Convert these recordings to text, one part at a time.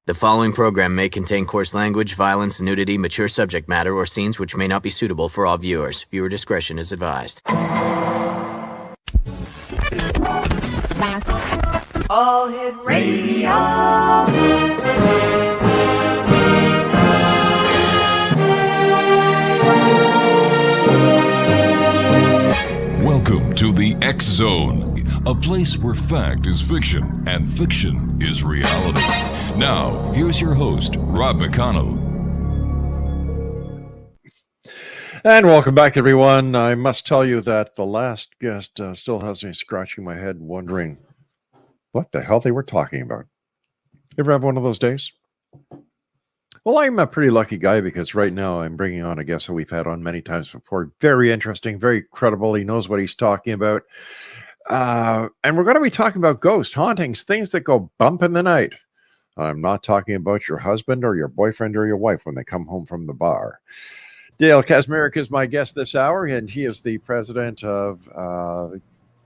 The following program may contain coarse language, violence, nudity, mature subject matter, or scenes which may not be suitable for all viewers. Viewer discretion is advised. All Hit Radio. Welcome to the X Zone, a place where fact is fiction and fiction is reality. Now, here's your host, Rob McConnell. And welcome back, everyone. I must tell you that the last guest still has me scratching my head wondering what the hell they were talking about. Ever have one of those days? Well, I'm a pretty lucky guy because right now I'm bringing on a guest that we've had on many times before. Very interesting, very credible. He knows what he's talking about. And we're going to be talking about ghosts, hauntings, things that go bump in the night. I'm not talking about your husband or your boyfriend or your wife when they come home from the bar. Dale KACZMAREK is my guest this hour, and he is the president of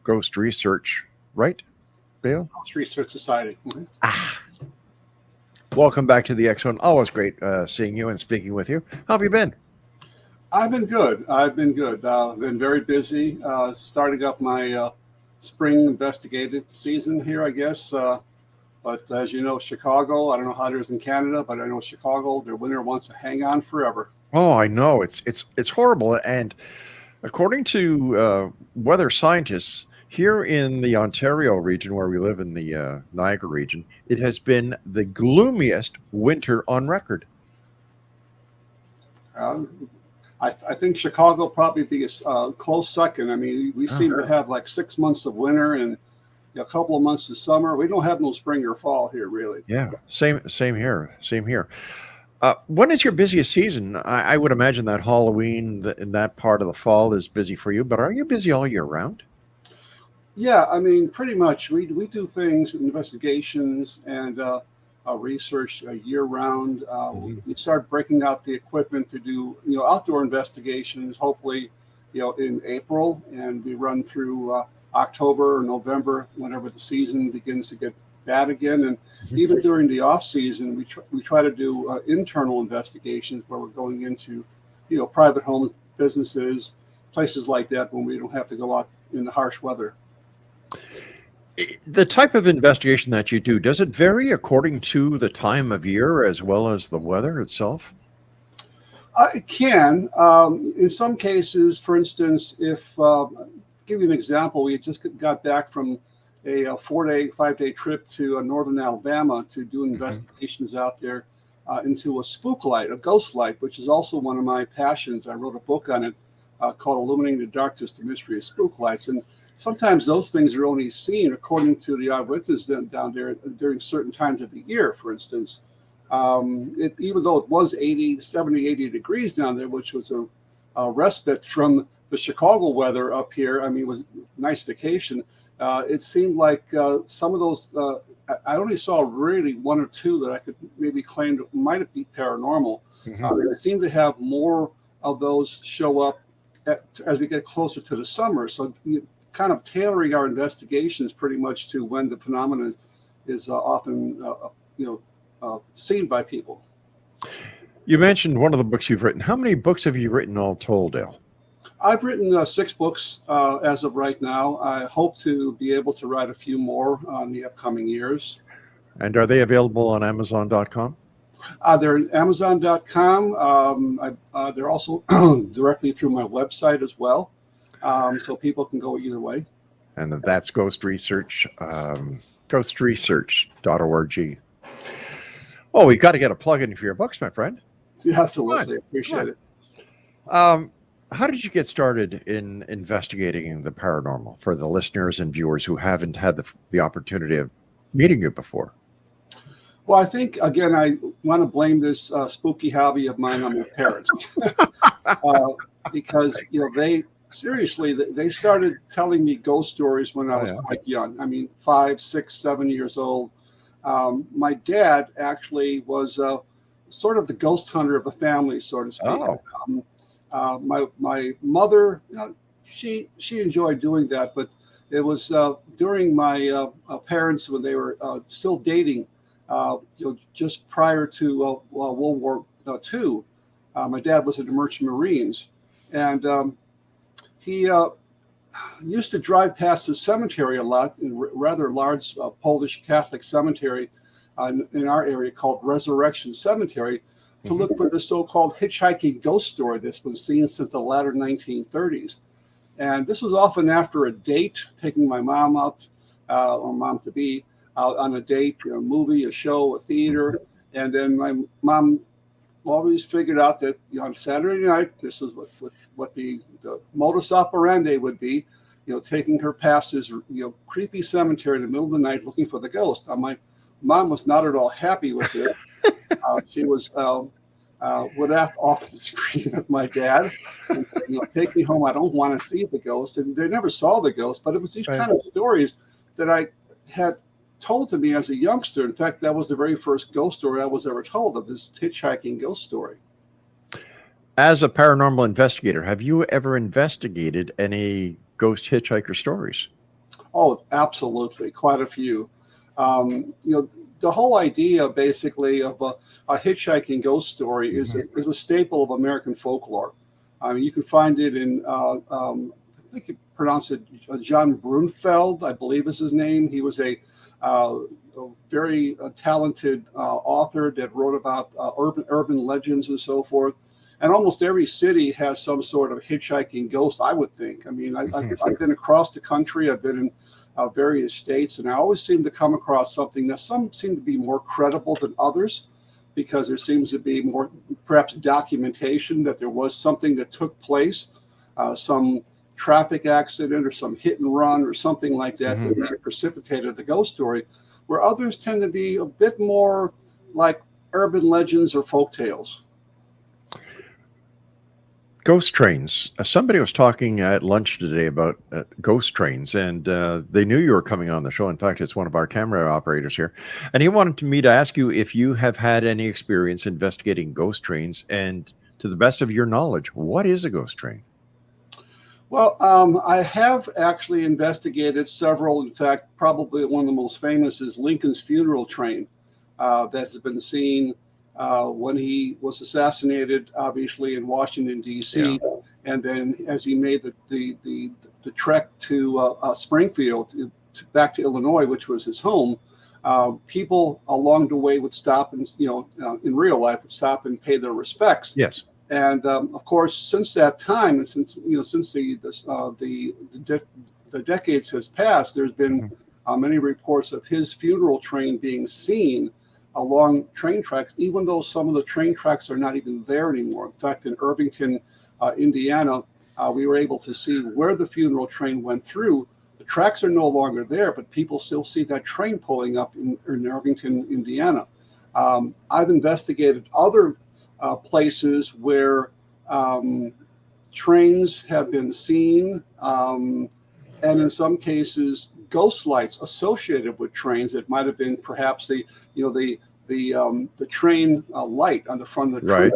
Ghost Research, right, Dale? Ghost Research Society. Mm-hmm. Welcome back to the X-Zone. Always great seeing you and speaking with you. How have you been? I've been good. Been very busy. Starting up my spring investigative season here, I guess. But as you know, Chicago, I don't know how it is in Canada, but I know Chicago, their winter wants to hang on forever. Oh, I know. It's horrible. And according to weather scientists, here in the Ontario region where we live in the Niagara region, it has been the gloomiest winter on record. I think Chicago probably be a close second. I mean, we seem to have like 6 months of winter and a couple of months of summer. We don't have no spring or fall here, really. Yeah, same here. When is your busiest season? I would imagine that Halloween in that part of the fall is busy for you, but are you busy all year round? Yeah, I mean, pretty much. We do things, investigations, and research year round. We start breaking out the equipment to do outdoor investigations. Hopefully, in April, and we run through October or November, whenever the season begins to get bad again. And even during the off season, we try to do internal investigations where we're going into private homes, businesses, places like that when we don't have to go out in the harsh weather. The type of investigation that you do, does it vary according to the time of year as well as the weather itself? It can. In some cases, for instance, if give you an example, we just got back from a 5-day trip to northern Alabama to do investigations out there into a spook light, a ghost light, which is also one of my passions. I wrote a book on it called Illuminating the Darkness, The Mystery of Spook Lights. And sometimes those things are only seen, according to the eyewitnesses down there, during certain times of the year, for instance. Even though it was 70, 80 degrees down there, which was a respite from the Chicago weather up here, I mean, it was a nice vacation. It seemed like some of those, I only saw really one or two that I could maybe claim might be paranormal. It seemed to have more of those show up as we get closer to the summer. So kind of tailoring our investigations pretty much to when the phenomenon is often, seen by people. You mentioned one of the books you've written. How many books have you written all told, Dale? I've written 6 books as of right now. I hope to be able to write a few more in the upcoming years. And are they available on Amazon.com? They're at Amazon.com. They're also directly through my website as well. So people can go either way. And that's Ghost Research, ghostresearch.org. Oh, we got to get a plug-in for your books, my friend. Yeah, absolutely. Appreciate it. How did you get started in investigating the paranormal for the listeners and viewers who haven't had the opportunity of meeting you before? Well, I think, again, I want to blame this spooky hobby of mine on my parents. Because, they started telling me ghost stories when I was quite young. I mean, 5, 6, 7 years old. My dad actually was sort of the ghost hunter of the family, so to speak. My mother, she enjoyed doing that, but it was during my parents when they were still dating. just prior to World War II. My dad was in the Merchant Marines, and he used to drive past the cemetery a lot, a rather large Polish Catholic cemetery in our area called Resurrection Cemetery, to look for the so-called hitchhiking ghost story that's been seen since the latter 1930s. And this was often after a date, taking my mom out, or mom-to-be, out on a date, a movie, a show, a theater. And then my mom always figured out that on Saturday night, this is what the modus operandi would be, taking her past this creepy cemetery in the middle of the night looking for the ghost. My mom was not at all happy with it. She was would often scream at my dad and say, take me home. I don't want to see the ghost. And they never saw the ghost, but it was these kind of stories that I had told to me as a youngster. In fact, that was the very first ghost story I was ever told, of this hitchhiking ghost story. As a paranormal investigator, have you ever investigated any ghost hitchhiker stories? Oh, absolutely. Quite a few. The whole idea basically of a hitchhiking ghost story is a staple of American folklore. I mean, you can find it in, I think you pronounce it John Brunfeld, I believe is his name. He was a very talented author that wrote about urban legends and so forth. And almost every city has some sort of hitchhiking ghost, I would think. I mean, I've been across the country. I've been in various states, and I always seem to come across something that some seem to be more credible than others, because there seems to be more, perhaps, documentation that there was something that took place, some traffic accident or some hit and run or something like that that precipitated the ghost story, where others tend to be a bit more like urban legends or folk tales. Ghost trains. Somebody was talking at lunch today about ghost trains, and they knew you were coming on the show. In fact, it's one of our camera operators here. And he wanted me to ask you if you have had any experience investigating ghost trains, and to the best of your knowledge, what is a ghost train? Well, I have actually investigated several. In fact, probably one of the most famous is Lincoln's funeral train that has been seen when he was assassinated, obviously, in Washington, D.C., and then as he made the trek to Springfield, back to Illinois, which was his home, people along the way would stop and, in real life, would stop and pay their respects. Yes. And of course, since that time, and since the decades has passed, there's been many reports of his funeral train being seen along train tracks, even though some of the train tracks are not even there anymore. In fact, in Irvington, Indiana, we were able to see where the funeral train went through. The tracks are no longer there, but people still see that train pulling up in Irvington, Indiana. I've investigated other places where trains have been seen, and in some cases, ghost lights associated with trains. It might have been perhaps the train light on the front of the train.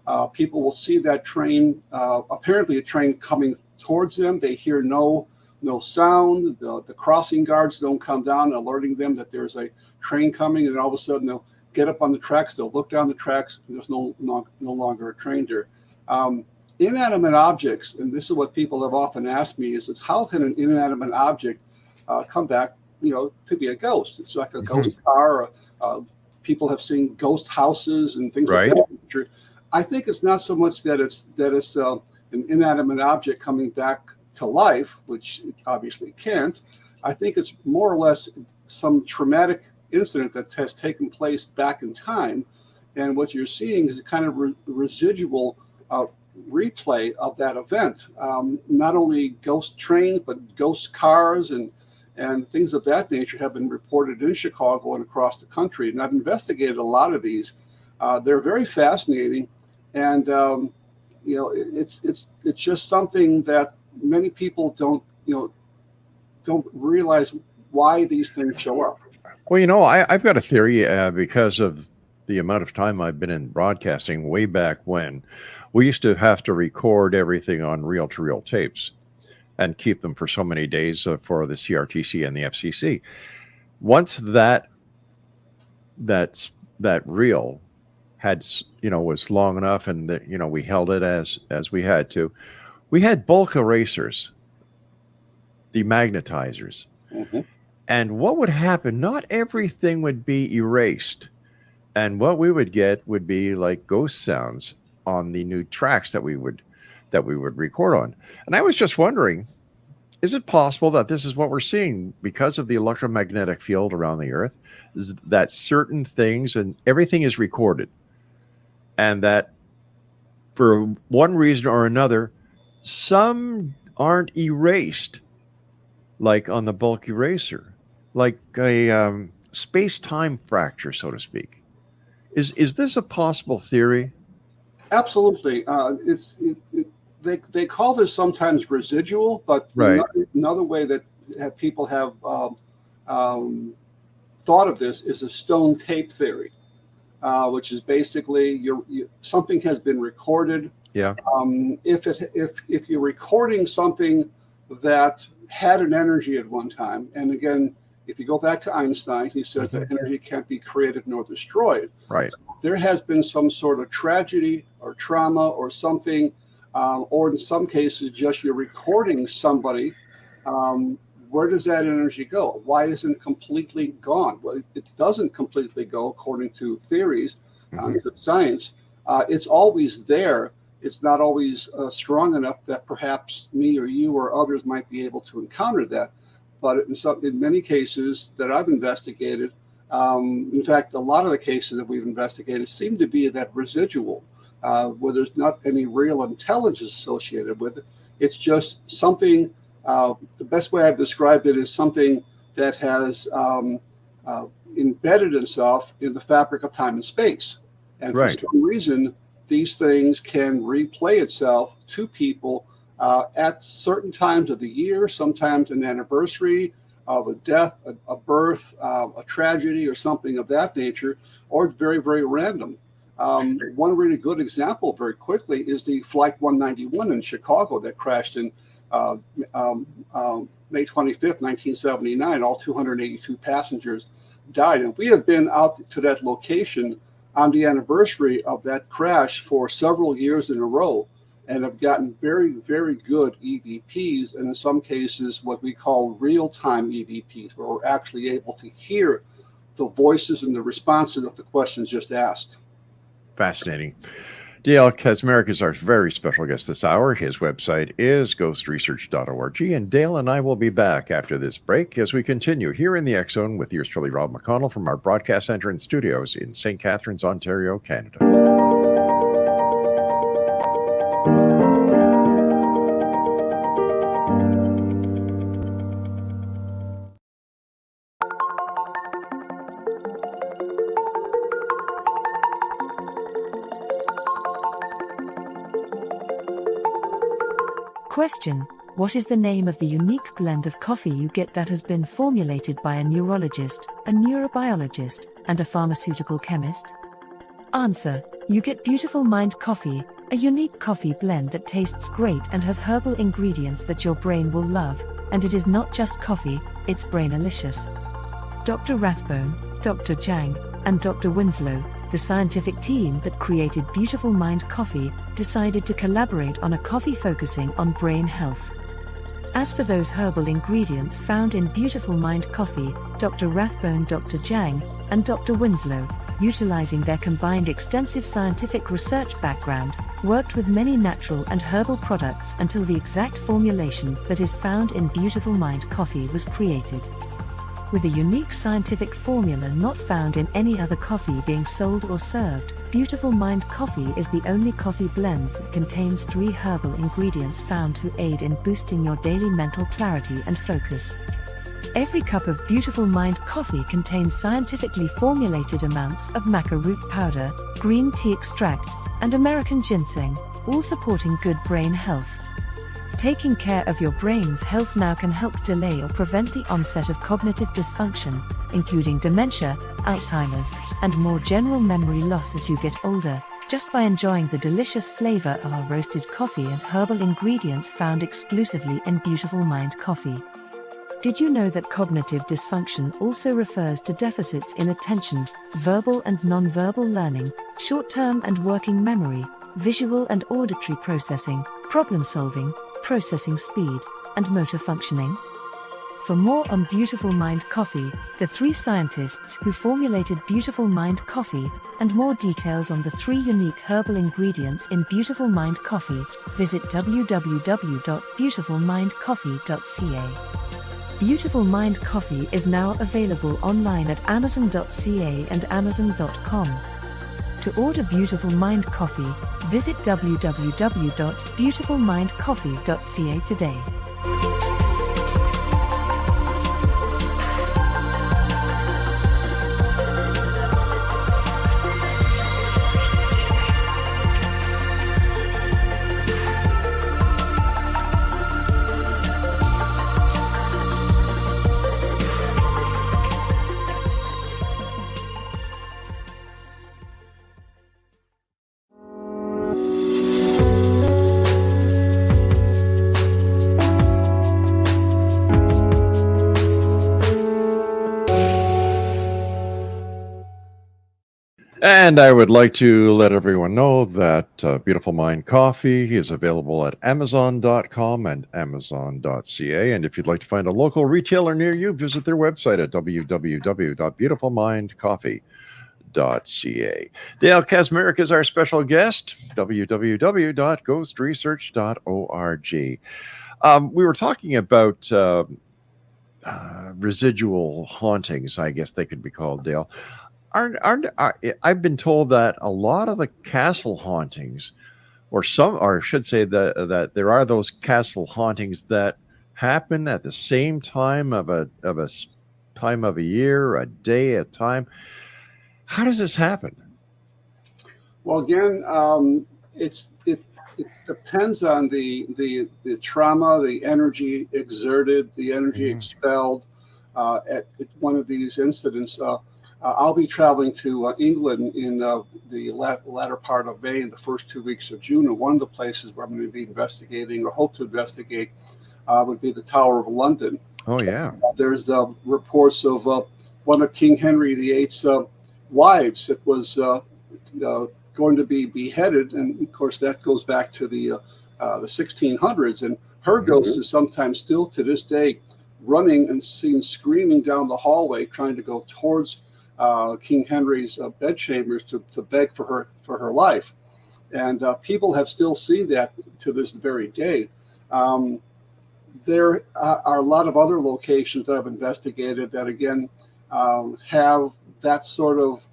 Right. People will see that train, apparently a train coming towards them. They hear no sound. The crossing guards don't come down, alerting them that there's a train coming, and all of a sudden they'll get up on the tracks. They'll look down the tracks, and there's no longer a train there. Inanimate objects, and this is what people have often asked me, is how can an inanimate object come back, to be a ghost? It's like a ghost car. People have seen ghost houses and things like that. I think it's not so much that it's an inanimate object coming back to life, which it obviously can't. I think it's more or less some traumatic incident that has taken place back in time, and what you're seeing is a kind of residual replay of that event. Not only ghost trains, but ghost cars and things of that nature have been reported in Chicago and across the country. And I've investigated a lot of these. They're very fascinating, and it's just something that many people don't realize why these things show up. Well, I've got a theory because of the amount of time I've been in broadcasting. Way back when, we used to have to record everything on reel-to-reel tapes and keep them for so many days for the CRTC and the FCC. Once that that reel had, was long enough, and that, we held it as we had to. We had bulk erasers, demagnetizers. Mm-hmm. And what would happen? Not everything would be erased. And what we would get would be like ghost sounds on the new tracks that we would record on. And I was just wondering, is it possible that this is what we're seeing because of the electromagnetic field around the earth, is that certain things and everything is recorded, and that for one reason or another, some aren't erased, like on the bulk eraser, like a space-time fracture, so to speak. Is this a possible theory? Absolutely. They call this sometimes residual, but Right. another way that people have thought of this is a stone tape theory, which is basically something has been recorded. Yeah. If you're recording something that had an energy at one time, and again, if you go back to Einstein, he says that energy can't be created nor destroyed. Right. So there has been some sort of tragedy or trauma or something, or in some cases, just you're recording somebody. Where does that energy go? Why isn't it completely gone? Well, it doesn't completely go according to theories, science. It's always there. It's not always strong enough that perhaps me or you or others might be able to encounter that. But in many cases that I've investigated, in fact, a lot of the cases that we've investigated seem to be that residual, where there's not any real intelligence associated with it. It's just something, the best way I've described it is something that has embedded itself in the fabric of time and space. And for some reason, these things can replay itself to people at certain times of the year, sometimes an anniversary of a death, a birth, a tragedy, or something of that nature, or very, very random. One really good example, very quickly, is the Flight 191 in Chicago that crashed in May 25th, 1979. All 282 passengers died. And we have been out to that location on the anniversary of that crash for several years in a row, and have gotten very, very good EVPs, and in some cases what we call real-time EVPs, where we're actually able to hear the voices and the responses of the questions just asked. Fascinating. Dale KACZMAREK is our very special guest this hour. His website is ghostresearch.org, and Dale and I will be back after this break as we continue here in the X Zone with yours truly, Rob McConnell, from our broadcast center and studios in St. Catharines, Ontario, Canada. Question: what is the name of the unique blend of coffee you get that has been formulated by a neurologist, a neurobiologist, and a pharmaceutical chemist? Answer: you get Beautiful Mind Coffee, a unique coffee blend that tastes great and has herbal ingredients that your brain will love, and it is not just coffee, it's brainalicious. Dr. Rathbone, Dr. Jang, and Dr. Winslow, the scientific team that created Beautiful Mind Coffee, decided to collaborate on a coffee focusing on brain health. As for those herbal ingredients found in Beautiful Mind Coffee, Dr. Rathbone, Dr. Jang, and Dr. Winslow, utilizing their combined extensive scientific research background, worked with many natural and herbal products until the exact formulation that is found in Beautiful Mind Coffee was created. With a unique scientific formula not found in any other coffee being sold or served, Beautiful Mind Coffee is the only coffee blend that contains 3 herbal ingredients found to aid in boosting your daily mental clarity and focus. Every cup of Beautiful Mind Coffee contains scientifically formulated amounts of maca root powder, green tea extract, and American ginseng, all supporting good brain health. Taking care of your brain's health now can help delay or prevent the onset of cognitive dysfunction, including dementia, Alzheimer's, and more general memory loss as you get older, just by enjoying the delicious flavor of our roasted coffee and herbal ingredients found exclusively in Beautiful Mind Coffee. Did you know that cognitive dysfunction also refers to deficits in attention, verbal and nonverbal learning, short-term and working memory, visual and auditory processing, problem solving, processing speed, and motor functioning? For more on Beautiful Mind Coffee, the 3 scientists who formulated Beautiful Mind Coffee, and more details on the 3 unique herbal ingredients in Beautiful Mind Coffee, visit www.brautifulmindcoffee.ca. Beautiful Mind Coffee is now available online at amazon.ca and amazon.com. To order Beautiful Mind Coffee, visit www.beautifulmindcoffee.ca today. And I would like to let everyone know that Beautiful Mind Coffee is available at Amazon.com and Amazon.ca. And if you'd like to find a local retailer near you, visit their website at www.beautifulmindcoffee.ca. Dale KACZMAREK is our special guest, www.ghostresearch.org. We were talking about residual hauntings, I guess they could be called, Dale. I've been told that a lot of the castle hauntings, or I should say that there are those castle hauntings that happen at the same time of a time of a year, a day, a time. How does this happen? Well, again, it depends on the trauma, the energy exerted, the energy expelled at one of these incidents. I'll be traveling to England in the latter part of May and the first 2 weeks of June. And one of the places where I'm going to be investigating or hope to investigate would be the Tower of London. Oh, yeah. There's reports of one of King Henry VIII's wives that was going to be beheaded. And of course, that goes back to the 1600s. And her ghost is sometimes still to this day running and seen screaming down the hallway, trying to go towards King Henry's bedchambers to beg for her life. And people have still seen that to this very day. There are a lot of other locations that I've investigated that, again, have that sort of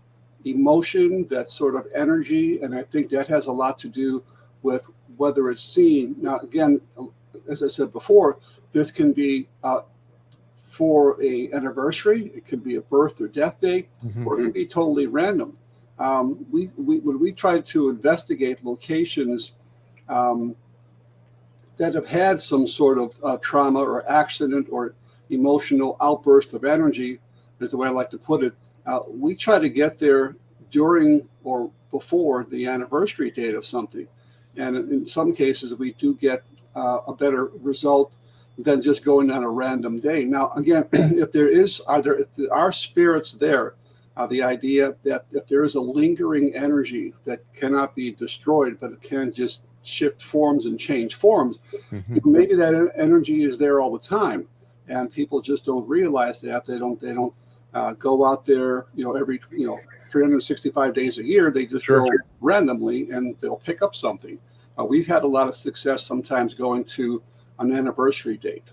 emotion, that sort of energy. And I think that has a lot to do with whether it's seen. Now, again, as I said before, this can be for an anniversary, it could be a birth or death date, or it can be totally random. When we try to investigate locations that have had some sort of trauma or accident or emotional outburst of energy, is the way I like to put it, we try to get there during or before the anniversary date of something. And in some cases, we do get a better result than just going on a random day. Now, again, if there are spirits there, the idea that if there is a lingering energy that cannot be destroyed, but it can just shift forms and change forms, maybe that energy is there all the time, and people just don't realize that. They don't go out there, every 365 days a year. They just go randomly, and they'll pick up something. We've had a lot of success sometimes going to an anniversary date.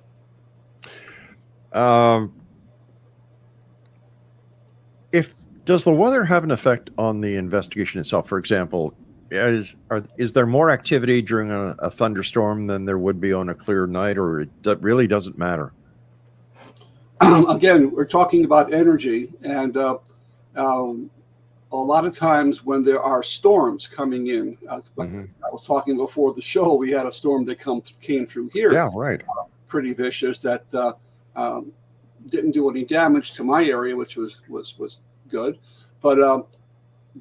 Does the weather have an effect on the investigation itself? For example, is there more activity during a thunderstorm than there would be on a clear night, or it really doesn't matter? Again, we're talking about energy, and a lot of times when there are storms coming in, I was talking before the show, we had a storm that came through here. Yeah, right. Pretty vicious that didn't do any damage to my area, which was good. But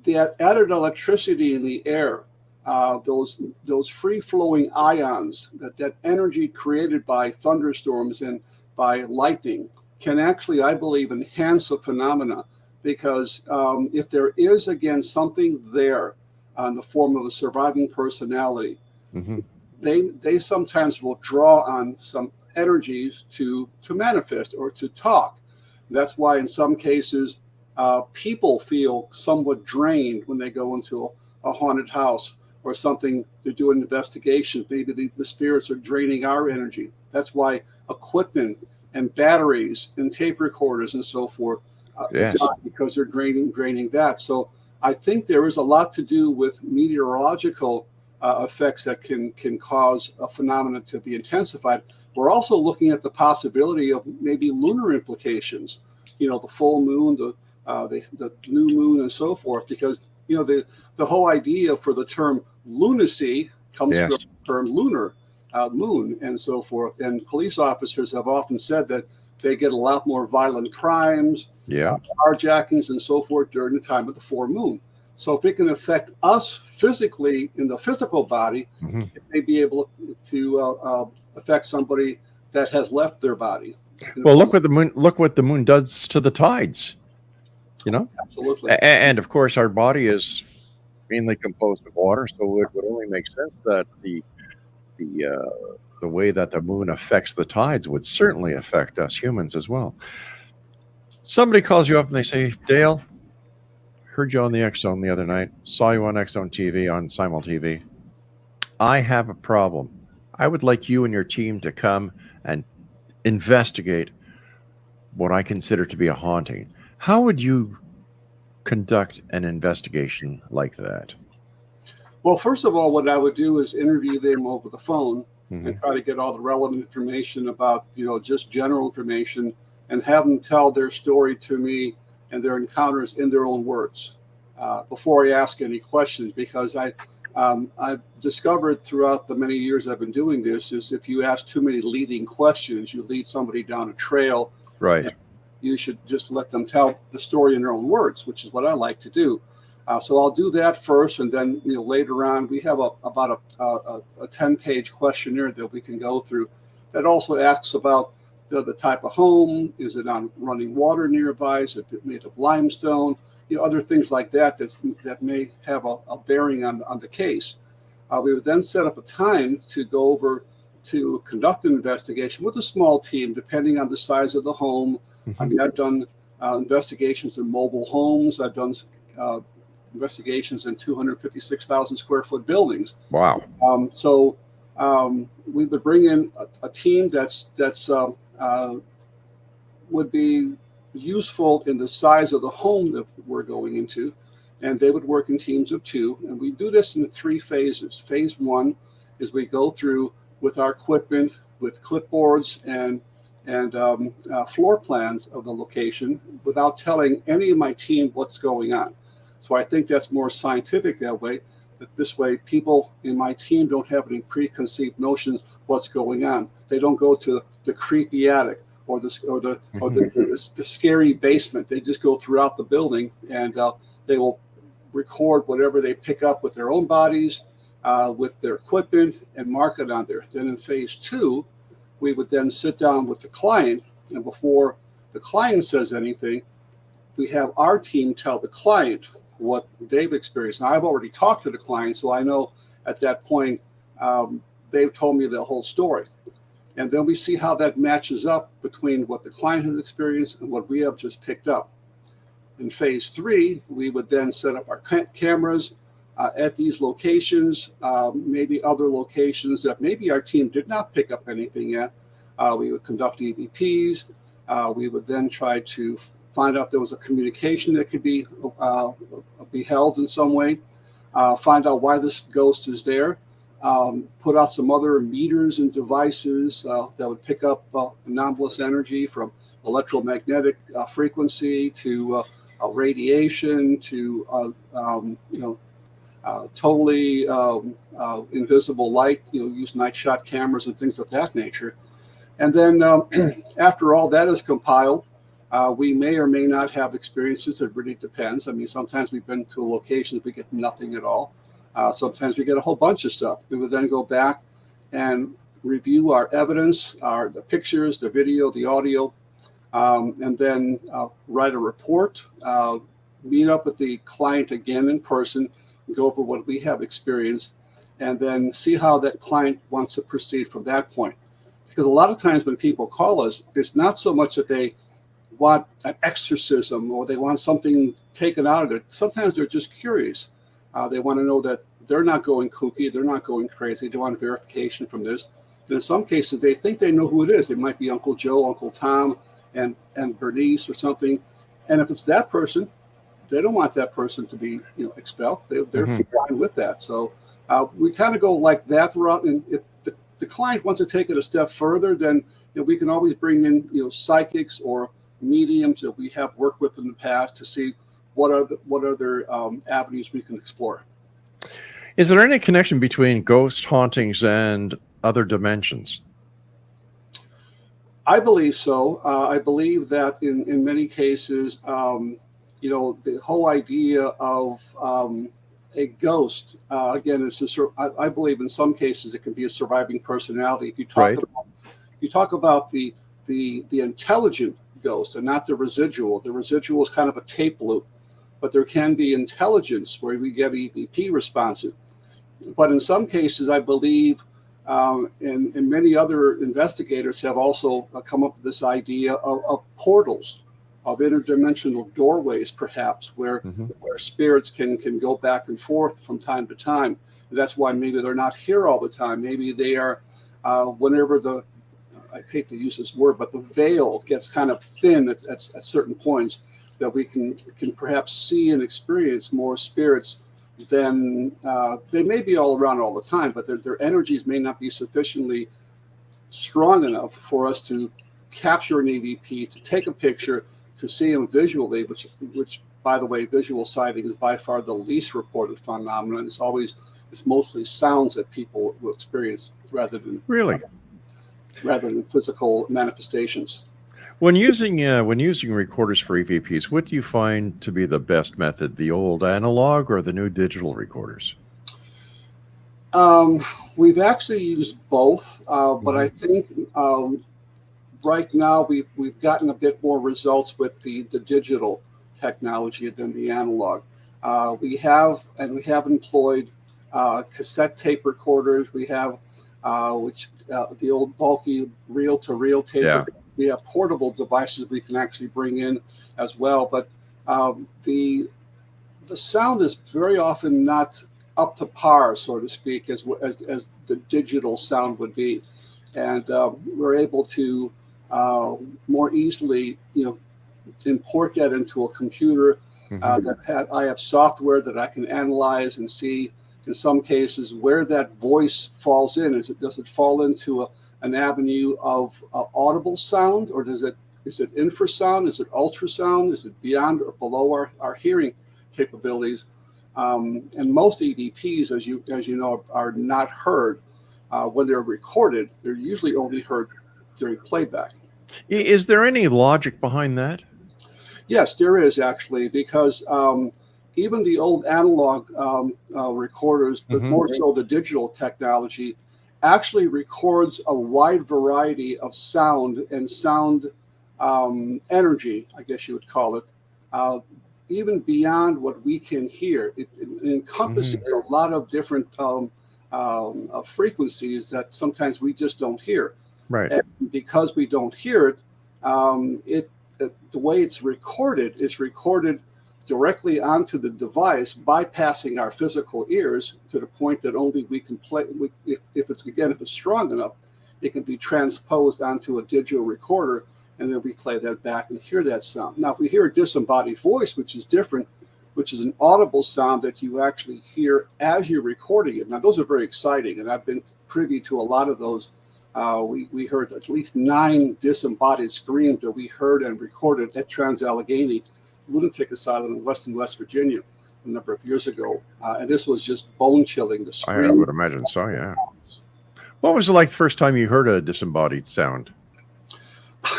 the added electricity in the air those free-flowing ions, that energy created by thunderstorms and by lightning, can actually, I believe, enhance the phenomena, because if there is, again, something there in the form of a surviving personality, Mm-hmm. they sometimes will draw on some energies to manifest or to talk. That's why in some cases people feel somewhat drained when they go into a haunted house or something to do an investigation. Maybe the spirits are draining our energy. That's why equipment and batteries and tape recorders and so forth Yes. die, because they're draining that. So I think there is a lot to do with meteorological effects that can cause a phenomenon to be intensified. We're also looking at the possibility of maybe lunar implications. The full moon, the new moon, and so forth. Because the whole idea for the term lunacy comes Yes. from the term lunar, moon, and so forth. And police officers have often said that they get a lot more violent crimes, Yeah. carjackings, and so forth during the time of the full moon. So if it can affect us physically in the physical body, Mm-hmm. it may be able to affect somebody that has left their body. Well, look what the moon does to the tides. Absolutely. And of course, our body is mainly composed of water, so it would only make sense that the way that the moon affects the tides would certainly affect us humans as well. Somebody calls you up and they say, Dale, heard you on the X Zone the other night, saw you on X Zone TV, on Simul TV. I have a problem. I would like you and your team to come and investigate what I consider to be a haunting. How would you conduct an investigation like that? Well, first of all, what I would do is interview them over the phone Mm-hmm. and try to get all the relevant information about, just general information, and have them tell their story to me and their encounters in their own words before I ask any questions. Because I've discovered throughout the many years I've been doing this is if you ask too many leading questions, you lead somebody down a trail. Right. You should just let them tell the story in their own words, which is what I like to do. So I'll do that first, and then later on we have about a 10-page questionnaire that we can go through that also asks about the type of home. Is it on running water nearby? Is it made of limestone? Other things like that that may have a bearing on the case. We would then set up a time to go over to conduct an investigation with a small team, depending on the size of the home. Mm-hmm. I mean, I've done investigations in mobile homes. I've done investigations in 256,000 square foot buildings. Wow. So we would bring in a team that's would be useful in the size of the home that we're going into, and they would work in teams of 2. And we do this in 3 phases. Phase 1 is we go through with our equipment, with clipboards and floor plans of the location without telling any of my team what's going on. So I think that's more scientific that way. That this way, people in my team don't have any preconceived notions what's going on. They don't go to the creepy attic or the scary basement. They just go throughout the building, and they will record whatever they pick up with their own bodies, with their equipment, and mark it on there. Then in phase 2, we would then sit down with the client, and before the client says anything, we have our team tell the client what they've experienced. Now, I've already talked to the client, so I know at that point they've told me the whole story. And then we see how that matches up between what the client has experienced and what we have just picked up. In phase 3, we would then set up our cameras at these locations, maybe other locations that maybe our team did not pick up anything at. We would conduct EVPs. We would then try to find out if there was a communication that could be held in some way, find out why this ghost is there, put out some other meters and devices that would pick up anomalous energy from electromagnetic frequency to radiation to totally invisible light, use night shot cameras and things of that nature. And then after all that is compiled, we may or may not have experiences. It really depends. I mean, sometimes we've been to a location that we get nothing at all. Sometimes we get a whole bunch of stuff. We would then go back and review our evidence, the pictures, the video, the audio, and then write a report, meet up with the client again in person, go over what we have experienced, and then see how that client wants to proceed from that point. Because a lot of times when people call us, it's not so much that they want an exorcism or they want something taken out of it. Sometimes they're just curious. They want to know that they're not going kooky, they're not going crazy. They want verification from this. And in some cases, they think they know who it is. It might be Uncle Joe, Uncle Tom, and Bernice or something. And if it's that person, they don't want that person to be expelled. They're fine with that. So we kind of go like that route. And if the client wants to take it a step further, then we can always bring in psychics or mediums that we have worked with in the past to see what other avenues we can explore. Is there any connection between ghost hauntings and other dimensions? I believe so. I believe that in many cases, the whole idea of a ghost, again, I believe in some cases it can be a surviving personality. If you talk about the intelligent ghost and not the residual is kind of a tape loop, but there can be intelligence where we get EVP responses. But in some cases, I believe, and many other investigators have also come up with this idea of portals, of interdimensional doorways, perhaps, where spirits can go back and forth from time to time. And that's why maybe they're not here all the time. Maybe they are, whenever I hate to use this word, but the veil gets kind of thin at certain points, that we can perhaps see and experience more spirits than they may be all around all the time, but their energies may not be sufficiently strong enough for us to capture an EVP, to take a picture, to see them visually, which by the way, visual sighting is by far the least reported phenomenon. It's mostly sounds that people will experience rather than physical manifestations. When using recorders for EVPs, what do you find to be the best method, the old analog or the new digital recorders? We've actually used both, but I think right now we've gotten a bit more results with the digital technology than the analog. We have employed cassette tape recorders. We have the old bulky reel-to-reel tape. Yeah. We have portable devices we can actually bring in as well, but the sound is very often not up to par, so to speak, as the digital sound would be, and we're able to more easily, import that into a computer. I have software that I can analyze and see in some cases where that voice falls in. Does it fall into an avenue of audible sound, or is it infrasound? Is it ultrasound? Is it beyond or below our hearing capabilities? And most EVPs, as you know, are not heard when they're recorded. They're usually only heard during playback. Is there any logic behind that? Yes, there is actually, because even the old analog recorders, but more so the digital technology, actually records a wide variety of sound and sound energy, I guess you would call it, even beyond what we can hear. It encompasses a lot of different frequencies that sometimes we just don't hear. Right. And because we don't hear it, the way it's recorded is recorded directly onto the device, bypassing our physical ears to the point that only we can play. If it's strong enough, it can be transposed onto a digital recorder, and then we play that back and hear that sound. Now, if we hear a disembodied voice, which is different, which is an audible sound that you actually hear as you're recording it. Now, those are very exciting, and I've been privy to a lot of those. We heard at least 9 disembodied screams that we heard and recorded at Trans-Allegheny Lunatic Asylum in West Virginia a number of years ago. And this was just bone-chilling. The scream. I would imagine so, yeah. What was it like the first time you heard a disembodied sound?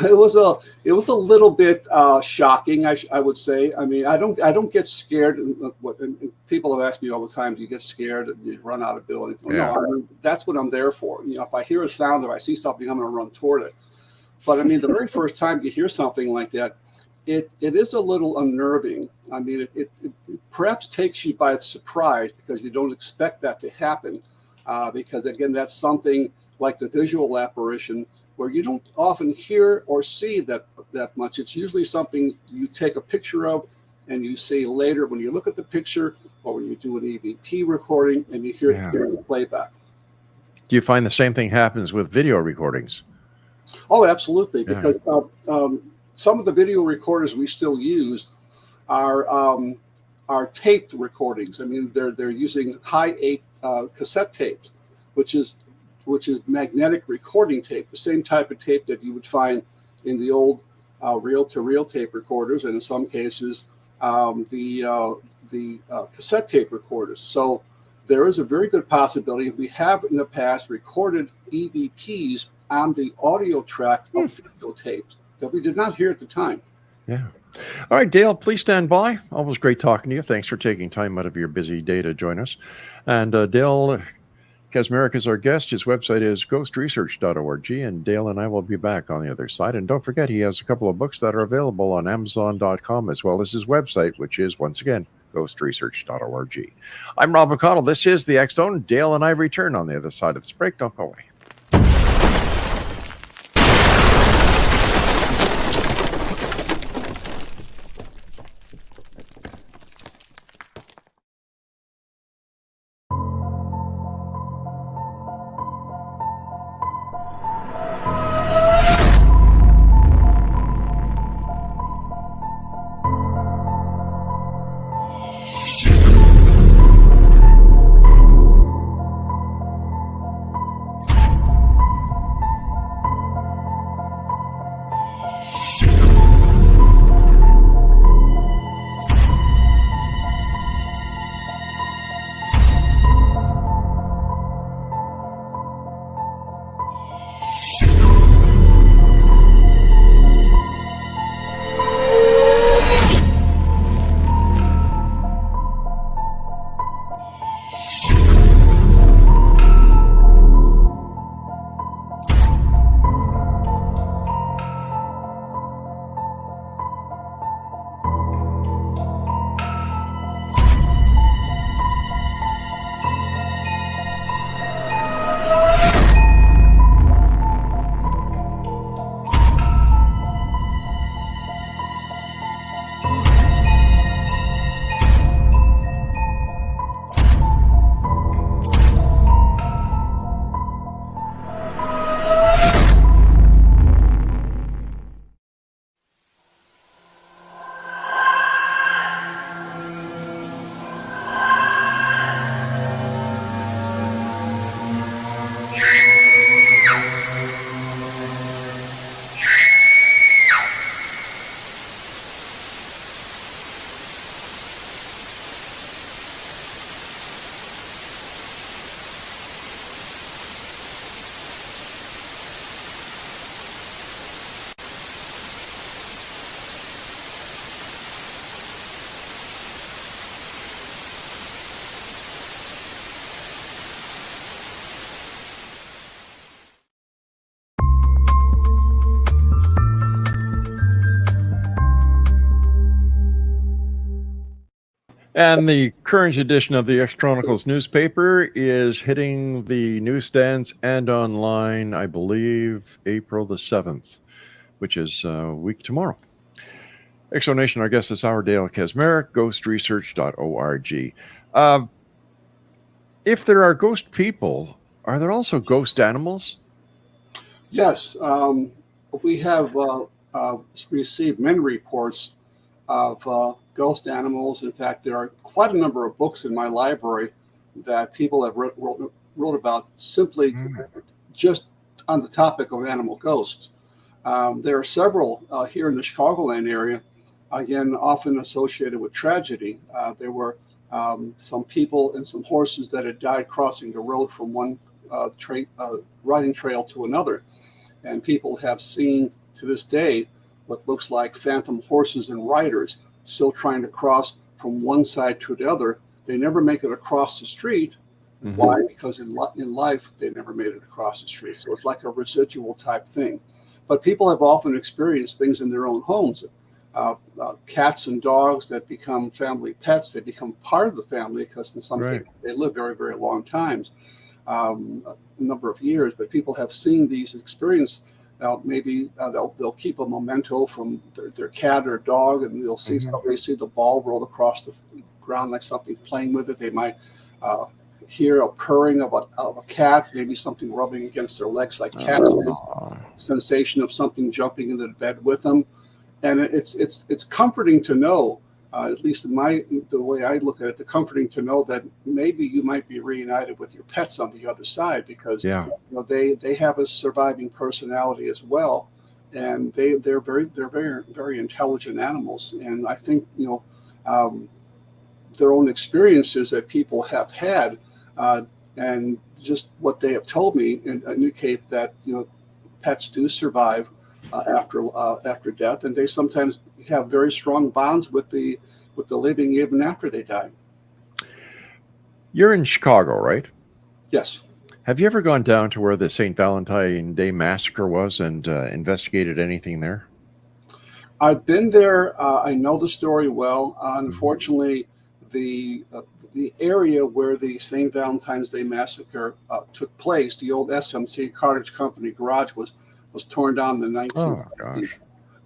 it was a little bit shocking, I would say. I mean, I don't get scared. And people have asked me all the time, do you get scared that you run out of building? Well, Yeah. no, I mean, that's what I'm there for. You know, if I hear a sound, if I see something, I'm going to run toward it. But I mean, the very first time you hear something like that, it is a little unnerving. I mean, it perhaps takes you by surprise because you don't expect that to happen. Because again, that's something like the visual apparition where you don't often hear or see that much. It's usually something you take a picture of and you see later when you look at the picture or when you do an EVP recording and you hear it in the playback. Do you find the same thing happens with video recordings? Oh, absolutely. Yeah. Because some of the video recorders we still use are taped recordings. I mean, they're using high 8 cassette tapes, which is magnetic recording tape, the same type of tape that you would find in the old reel-to-reel tape recorders, and in some cases the cassette tape recorders. So there is a very good possibility we have in the past recorded EVPs on the audio track of video tapes that we did not hear at the time. Yeah. All right, Dale, please stand by. Always great talking to you. Thanks for taking time out of your busy day to join us. And Dale KACZMAREK is our guest. His website is ghostresearch.org, and Dale and I will be back on the other side. And don't forget, he has a couple of books that are available on Amazon.com, as well as his website, which is, once again, ghostresearch.org. I'm Rob McConnell. This is the X Zone. Dale and I return on the other side of this break. Don't go away. And the current edition of the X Chronicles newspaper is hitting the newsstands and online, I believe, April the 7th, which is a week tomorrow. Exonation, our guest this hour, Dale KACZMAREK, ghostresearch.org. If there are ghost people, are there also ghost animals? Yes, we have received many reports of ghost animals. In fact, there are quite a number of books in my library that people have wrote about simply just on the topic of animal ghosts. There are several here in the Chicagoland area, again, often associated with tragedy. There were some people and some horses that had died crossing the road from one riding trail to another. And people have seen to this day what looks like phantom horses and riders still trying to cross from one side to the other. They never make it across the street. Why? Because in life, they never made it across the street. So it's like a residual type thing. But people have often experienced things in their own homes. Cats and dogs that become family pets, they become part of the family because in some cases they live very, very long times, a number of years. But people have seen these experiences. Maybe they'll keep a memento from their cat or dog, and they'll see they see the ball roll across the ground like something's playing with it. They might hear a purring of a cat, maybe something rubbing against their legs like cats do. Sensation of something jumping into the bed with them, and it's comforting to know, at least in the way I look at it, the comforting to know that maybe you might be reunited with your pets on the other side because they have a surviving personality as well, and they're very intelligent animals, and I think their own experiences that people have had, and just what they have told me indicate that pets do survive after death, and they sometimes have very strong bonds with the living even after they die. You're in Chicago, right? Yes. Have you ever gone down to where the St. Valentine Day Massacre was and investigated anything there? I've been there. I know the story well. Unfortunately, the area where the St. Valentine's Day Massacre took place, the old SMC Cartage Company garage was torn down in the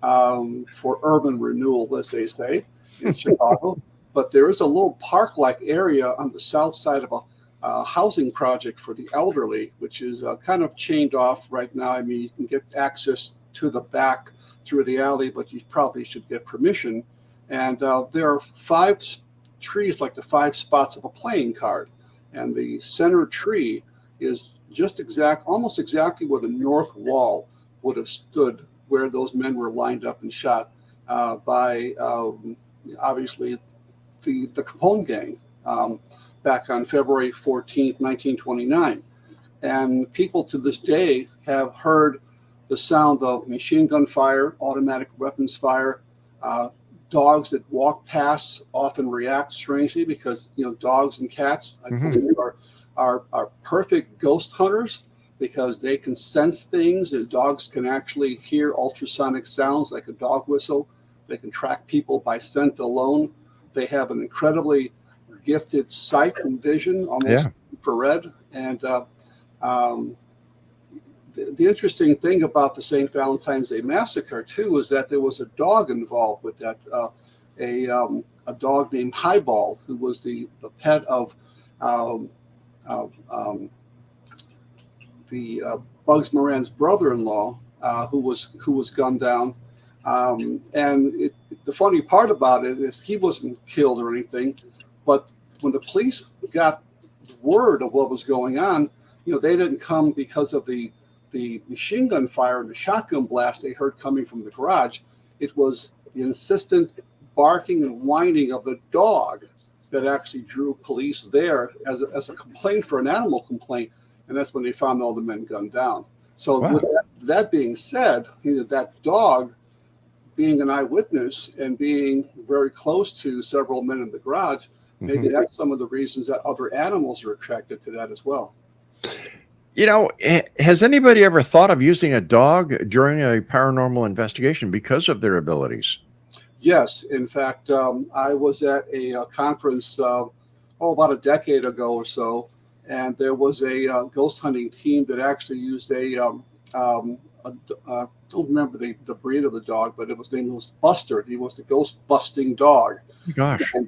1950s for urban renewal, as they say, in Chicago. But there is a little park-like area on the south side of a housing project for the elderly, which is kind of chained off right now. I mean, you can get access to the back through the alley, but you probably should get permission. And there are 5 trees, like the 5 spots of a playing card. And the center tree is almost exactly where the north wall would have stood, where those men were lined up and shot by obviously the Capone gang back on February 14th, 1929. And people to this day have heard the sound of machine gun fire, automatic weapons fire. Dogs that walk past often react strangely because dogs and cats, I believe, are perfect ghost hunters because they can sense things, and dogs can actually hear ultrasonic sounds like a dog whistle. They can track people by scent alone. They have an incredibly gifted sight and vision, almost infrared. And the interesting thing about the St. Valentine's Day Massacre, too, is that there was a dog involved with that, a dog named Highball, who was the pet of Bugs Moran's brother-in-law, who was gunned down. The funny part about it is he wasn't killed or anything, but when the police got word of what was going on, they didn't come because of the machine gun fire and the shotgun blast they heard coming from the garage. It was the insistent barking and whining of the dog that actually drew police there as a complaint for an animal complaint. And that's when they found all the men gunned down. So with that being said, that dog being an eyewitness and being very close to several men in the garage, maybe that's some of the reasons that other animals are attracted to that as well. Has anybody ever thought of using a dog during a paranormal investigation because of their abilities? Yes. In fact, I was at a conference about a decade ago or so, and there was a ghost hunting team that actually used I don't remember the breed of the dog, but his name was Buster. He was the ghost busting dog. Gosh. And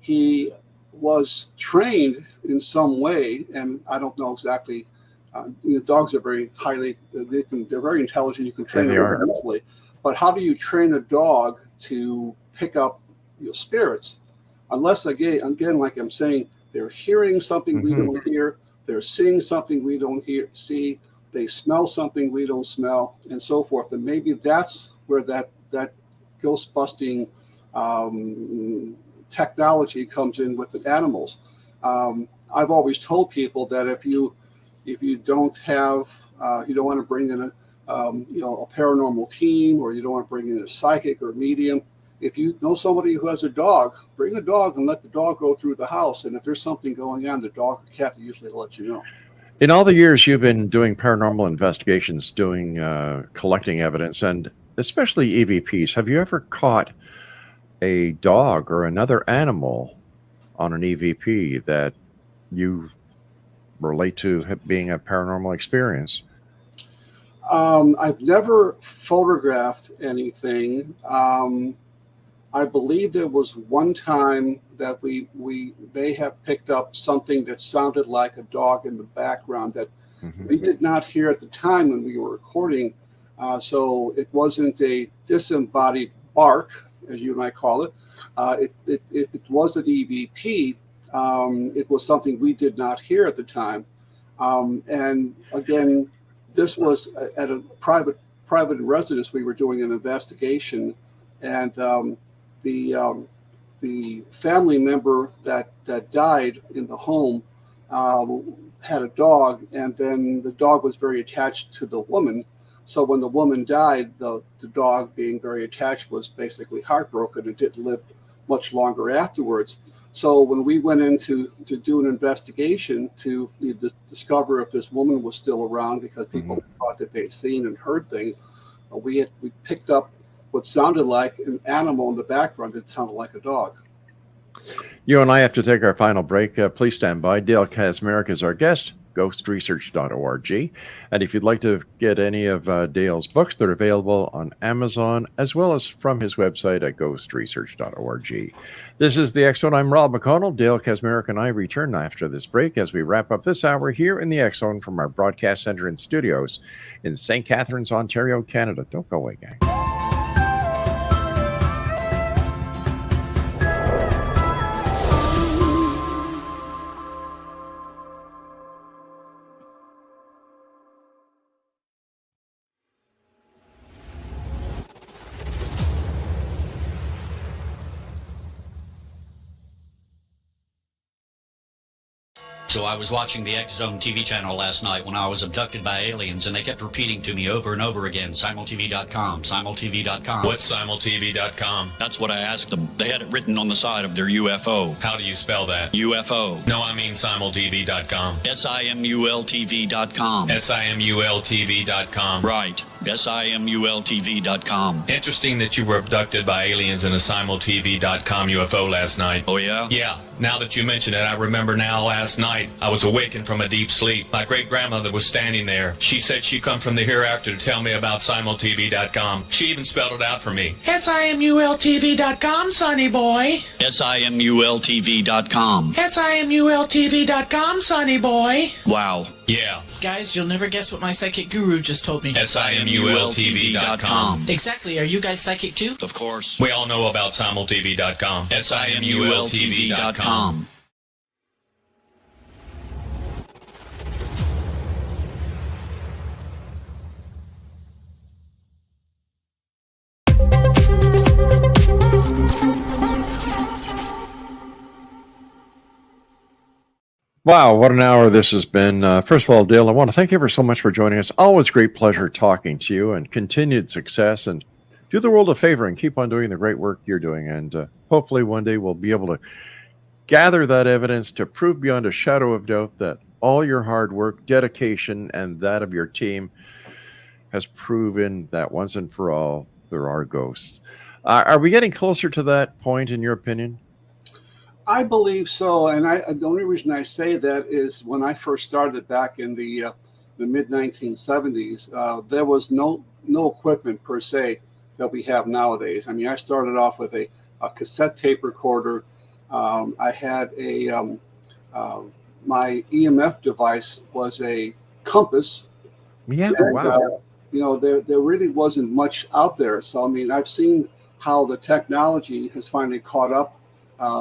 he was trained in some way, and I don't know exactly. Dogs are very they're very intelligent. You can train them very easily. But how do you train a dog to pick up spirits? Unless, again, like I'm saying, they're hearing something we don't hear. They're seeing something we don't see. They smell something we don't smell, and so forth. And maybe that's where that ghost busting technology comes in with the animals. I've always told people that if you don't want to bring in a paranormal team, or you don't want to bring in a psychic or a medium. If you know somebody who has a dog, bring a dog and let the dog go through the house. And if there's something going on, the dog or cat usually will let you know. In all the years you've been doing paranormal investigations, collecting evidence, and especially EVPs, have you ever caught a dog or another animal on an EVP that you relate to being a paranormal experience? I've never photographed anything. I believe there was one time that we may have picked up something that sounded like a dog in the background that we did not hear at the time when we were recording. So it wasn't a disembodied bark, as you might call it. It was an EVP. It was something we did not hear at the time. And again, this was at a private residence. We were doing an investigation, and the family member that died in the home had a dog, and then the dog was very attached to the woman. So when the woman died, the dog, being very attached, was basically heartbroken and didn't live much longer afterwards. So when we went in to do an investigation to discover if this woman was still around, because people thought that they'd seen and heard things, we picked up what sounded like an animal in the background that sounded like a dog. You and I have to take our final break. Please stand by. Dale KACZMAREK is our guest, ghostresearch.org. And if you'd like to get any of Dale's books, they're available on Amazon, as well as from his website at ghostresearch.org. This is the X Zone. I'm Rob McConnell. Dale KACZMAREK and I return after this break as we wrap up this hour here in the X Zone from our broadcast center and studios in St. Catharines, Ontario, Canada. Don't go away, gang. So I was watching the X-Zone TV channel last night when I was abducted by aliens, and they kept repeating to me over and over again, simultv.com, simultv.com. What's simultv.com? That's what I asked them. They had it written on the side of their UFO. How do you spell that? UFO. No, I mean simultv.com. simultv.com. simultv.com. Right. simultv.com. Interesting that you were abducted by aliens in a simultv.com UFO last night. Oh, yeah? Yeah. Now that you mention it, I remember now last night I was awakened from a deep sleep. My great-grandmother was standing there. She said she'd come from the hereafter to tell me about simultv.com. She even spelled it out for me. simultv.com, sonny boy. simultv.com. simultv.com, sonny boy. Wow. Yeah. Guys, you'll never guess what my psychic guru just told me. simultv.com. Exactly. Are you guys psychic too? Of course. We all know about simultv.com. simultv.com. Wow, what an hour this has been. First of all, Dale, I want to thank you ever so much for joining us. Always great pleasure talking to you, and continued success, and do the world a favor and keep on doing the great work you're doing. And hopefully one day we'll be able to gather that evidence to prove beyond a shadow of doubt that all your hard work, dedication, and that of your team has proven that once and for all, there are ghosts. Are we getting closer to that point, in your opinion? I believe so, and the only reason I say that is when I first started back in the mid 1970s, there was no equipment per se that we have nowadays. I mean, I started off with a cassette tape recorder. I had my EMF device was a compass. Yeah, and, wow. There really wasn't much out there. So I mean, I've seen how the technology has finally caught up.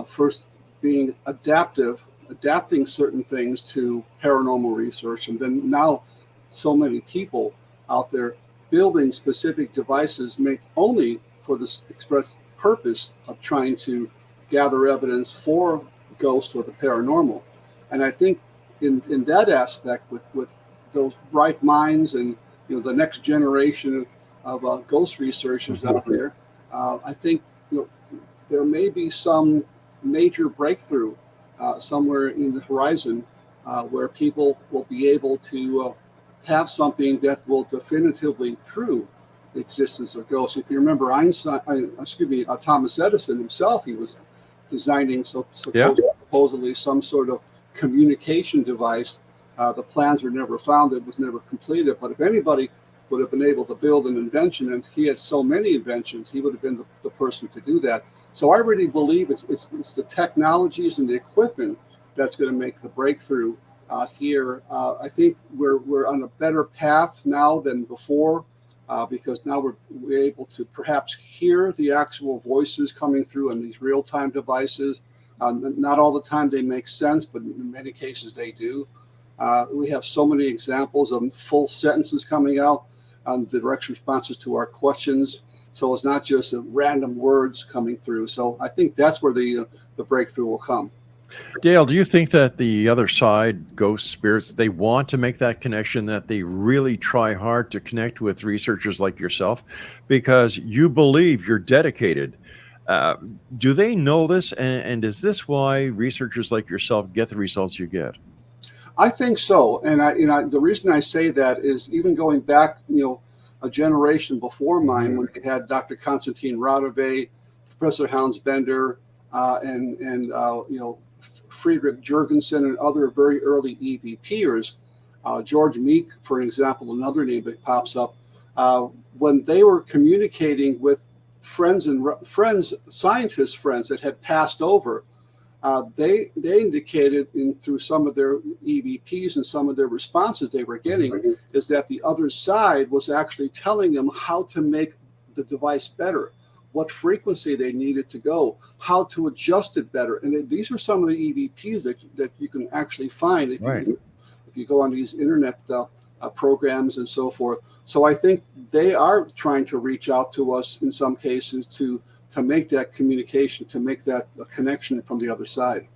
First, being adapting certain things to paranormal research, and then now so many people out there building specific devices made only for this express purpose of trying to gather evidence for ghosts or the paranormal. And I think in that aspect, with those bright minds and the next generation of ghost researchers out there. I think there may be some major breakthrough somewhere in the horizon where people will be able to have something that will definitively prove the existence of ghosts. If you remember Thomas Edison himself, he was designing supposedly some sort of communication device. The plans were never found; it was never completed. But if anybody would have been able to build an invention, and he had so many inventions, he would have been the person to do that. So I really believe it's the technologies and the equipment that's going to make the breakthrough here. I think we're on a better path now than before because now we're able to perhaps hear the actual voices coming through on these real-time devices. Not all the time they make sense, but in many cases they do. We have so many examples of full sentences coming out on direct responses to our questions. So it's not just random words coming through. So I think that's where the breakthrough will come. Dale, do you think that the other side, ghost spirits, they want to make that connection, that they really try hard to connect with researchers like yourself because you believe, you're dedicated? Do they know this? And is this why researchers like yourself get the results you get? I think so. And the reason I say that is even going back, a generation before mine, when they had Dr. Konstantin Rautifulmindcoffee, Professor Hans Bender, and Friedrich Jurgensen and other very early EVPers, George Meek, for example, another name that pops up, when they were communicating with scientist friends that had passed over, they indicated through some of their EVPs and some of their responses they were getting is that the other side was actually telling them how to make the device better, what frequency they needed to go, how to adjust it better. And these are some of the EVPs that you can actually find if you go on these internet programs and so forth. So I think they are trying to reach out to us in some cases to make that communication, to make that connection from the other side.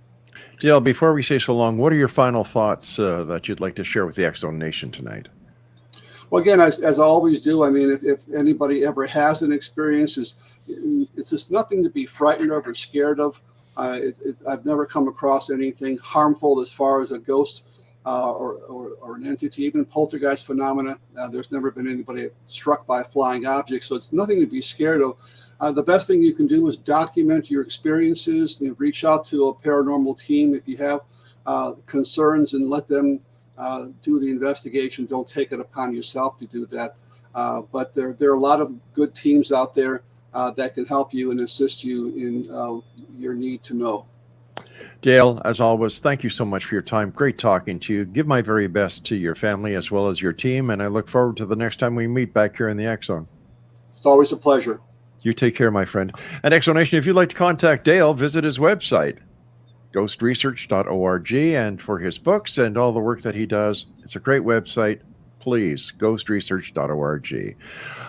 Dale, before we say so long, what are your final thoughts that you'd like to share with the X-Zone Nation tonight? Well, again, as I always do, I mean, if anybody ever has an experience, it's just nothing to be frightened of or scared of. I've never come across anything harmful as far as a ghost or an entity, even poltergeist phenomena. There's never been anybody struck by a flying object, so it's nothing to be scared of. The best thing you can do is document your experiences. Reach out to a paranormal team if you have concerns and let them do the investigation. Don't take it upon yourself to do that. But there are a lot of good teams out there that can help you and assist you in your need to know. Dale, as always, thank you so much for your time. Great talking to you. Give my very best to your family as well as your team, and I look forward to the next time we meet back here in the X-Zone. It's always a pleasure. You take care, my friend. And X-Zone Nation, if you'd like to contact Dale, visit his website, ghostresearch.org, and for his books and all the work that he does, it's a great website. Please, ghostresearch.org.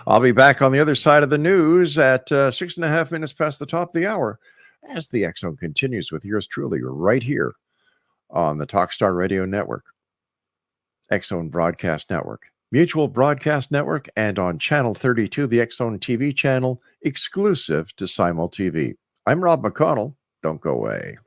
I'll be back on the other side of the news at 6.5 minutes past the top of the hour as the X-Zone continues with yours truly right here on the Talkstar Radio Network, X-Zone Broadcast Network, Mutual Broadcast Network, and on Channel 32, the X-Zone TV channel, exclusive to Simul TV. I'm Rob McConnell. Don't go away.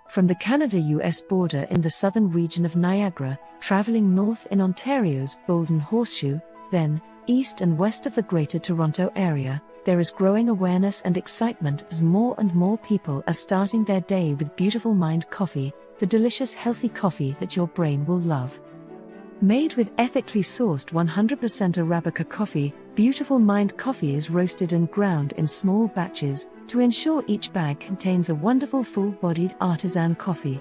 From the Canada-US border in the southern region of Niagara, traveling north in Ontario's Golden Horseshoe, then east and west of the Greater Toronto Area, there is growing awareness and excitement as more and more people are starting their day with Beautiful Mind Coffee, the delicious healthy coffee that your brain will love. Made with ethically sourced 100% Arabica coffee, Beautiful Mind Coffee is roasted and ground in small batches to ensure each bag contains a wonderful full-bodied artisan coffee.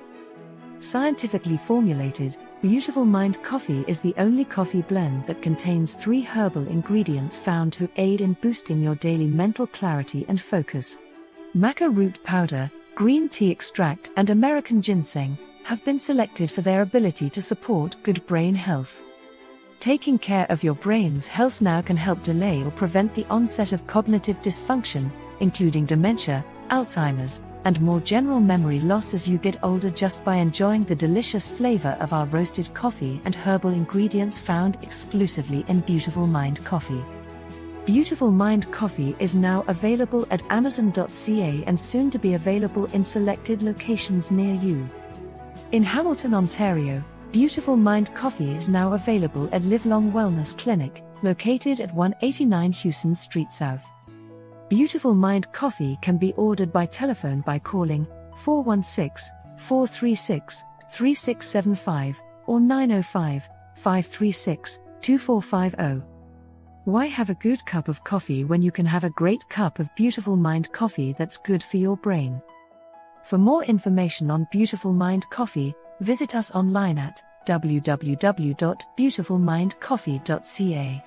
Scientifically formulated, Beautiful Mind Coffee is the only coffee blend that contains 3 herbal ingredients found to aid in boosting your daily mental clarity and focus. Maca root powder, green tea extract, and American ginseng have been selected for their ability to support good brain health. Taking care of your brain's health now can help delay or prevent the onset of cognitive dysfunction, including dementia, Alzheimer's, and more general memory loss as you get older just by enjoying the delicious flavor of our roasted coffee and herbal ingredients found exclusively in Beautiful Mind Coffee. Beautiful Mind Coffee is now available at Amazon.ca and soon to be available in selected locations near you. In Hamilton, Ontario, Beautiful Mind Coffee is now available at Livelong Wellness Clinic, located at 189 Hewson Street South. Beautiful Mind Coffee can be ordered by telephone by calling 416-436-3675 or 905-536-2450. Why have a good cup of coffee when you can have a great cup of Beautiful Mind Coffee that's good for your brain? For more information on Beautiful Mind Coffee, visit us online at www.beautifulmindcoffee.ca.